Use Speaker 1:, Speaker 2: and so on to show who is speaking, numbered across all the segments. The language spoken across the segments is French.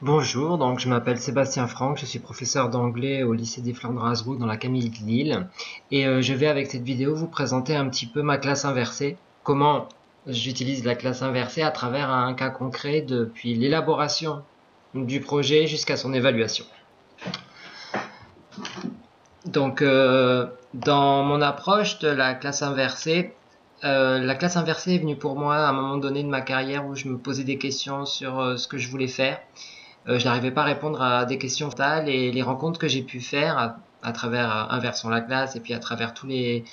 Speaker 1: Bonjour, donc je m'appelle Sébastien Franck, je suis professeur d'anglais au lycée des Flandres à Hasbrook dans la Camille de Lille et je vais avec cette vidéo vous présenter un petit peu ma classe inversée, comment j'utilise la classe inversée à travers un cas concret depuis l'élaboration du projet jusqu'à son évaluation. Donc dans mon approche de la classe inversée est venue pour moi à un moment donné de ma carrière où je me posais des questions sur ce que je voulais faire. Je n'arrivais pas à répondre à des questions fatales et les rencontres que j'ai pu faire à travers Inversons la classe et puis à travers tous les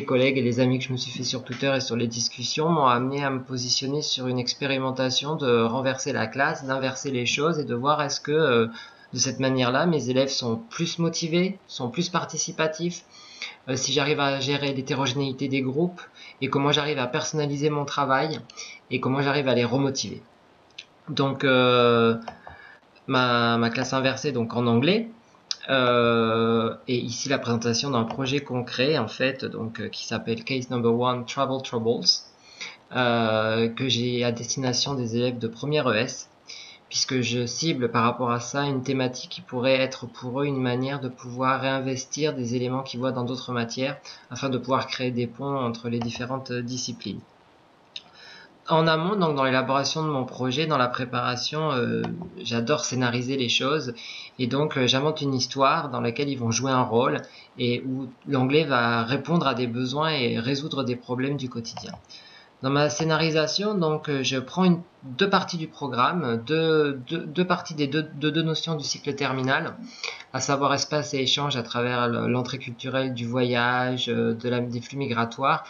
Speaker 1: collègues et les amis que je me suis fait sur Twitter et sur les discussions m'ont amené à me positionner sur une expérimentation de renverser la classe, d'inverser les choses et de voir est-ce que de cette manière-là mes élèves sont plus motivés, sont plus participatifs, si j'arrive à gérer l'hétérogénéité des groupes et comment j'arrive à personnaliser mon travail et comment j'arrive à les remotiver. Donc ma classe inversée donc en anglais et ici la présentation d'un projet concret en fait donc qui s'appelle Case Number 1 Travel Troubles que j'ai à destination des élèves de première ES puisque je cible par rapport à ça une thématique qui pourrait être pour eux une manière de pouvoir réinvestir des éléments qu'ils voient dans d'autres matières afin de pouvoir créer des ponts entre les différentes disciplines. En amont, donc dans l'élaboration de mon projet, dans la préparation, j'adore scénariser les choses et donc j'invente une histoire dans laquelle ils vont jouer un rôle et où l'anglais va répondre à des besoins et résoudre des problèmes du quotidien. Dans ma scénarisation, donc je prends deux parties du programme, deux parties des deux notions du cycle terminal, à savoir espace et échange à travers l'entrée culturelle du voyage, des flux migratoires,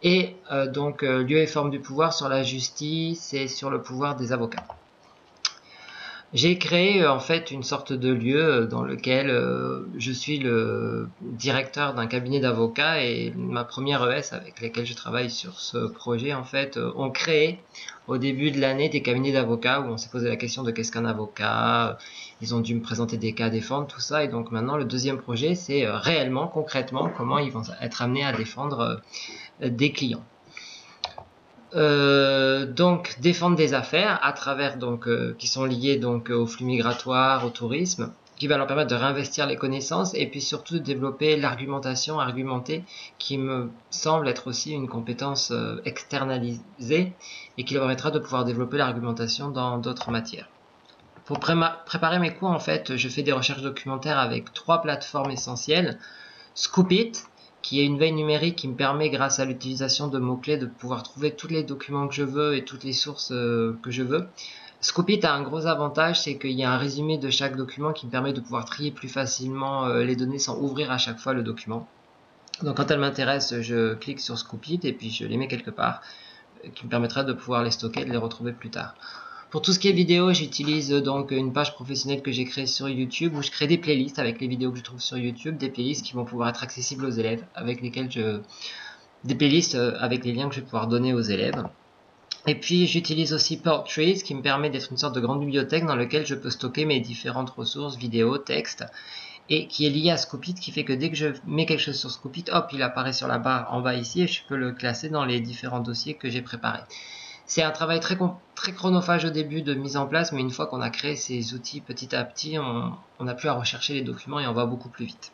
Speaker 1: et donc lieu et forme du pouvoir sur la justice et sur le pouvoir des avocats. J'ai créé en fait une sorte de lieu dans lequel je suis le directeur d'un cabinet d'avocats et ma première ES avec laquelle je travaille sur ce projet en fait ont créé au début de l'année des cabinets d'avocats où on s'est posé la question de qu'est-ce qu'un avocat, ils ont dû me présenter des cas à défendre, tout ça, et donc maintenant le deuxième projet c'est réellement, concrètement, comment ils vont être amenés à défendre des clients. Donc défendre des affaires à travers qui sont liées donc au flux migratoire, au tourisme, qui va leur permettre de réinvestir les connaissances et puis surtout de développer l'argumentation, argumentée, qui me semble être aussi une compétence externalisée et qui leur permettra de pouvoir développer l'argumentation dans d'autres matières. Pour préparer mes cours, en fait, je fais des recherches documentaires avec 3 plateformes essentielles. Scoopit, qui est une veille numérique qui me permet, grâce à l'utilisation de mots-clés, de pouvoir trouver tous les documents que je veux et toutes les sources que je veux. Scoopit a un gros avantage, c'est qu'il y a un résumé de chaque document qui me permet de pouvoir trier plus facilement les données sans ouvrir à chaque fois le document. Donc quand elles m'intéressent, je clique sur Scoopit et puis je les mets quelque part, qui me permettra de pouvoir les stocker et de les retrouver plus tard. Pour tout ce qui est vidéo, j'utilise donc une page professionnelle que j'ai créée sur YouTube où je crée des playlists avec les vidéos que je trouve sur YouTube, des playlists qui vont pouvoir être accessibles aux élèves, des playlists avec les liens que je vais pouvoir donner aux élèves. Et puis j'utilise aussi Portrees qui me permet d'être une sorte de grande bibliothèque dans laquelle je peux stocker mes différentes ressources, vidéos, textes, et qui est lié à Scoopit, qui fait que dès que je mets quelque chose sur Scoopit, hop, il apparaît sur la barre en bas ici et je peux le classer dans les différents dossiers que j'ai préparés. C'est un travail très chronophage au début de mise en place, mais une fois qu'on a créé ces outils petit à petit, on n'a plus à rechercher les documents et on va beaucoup plus vite.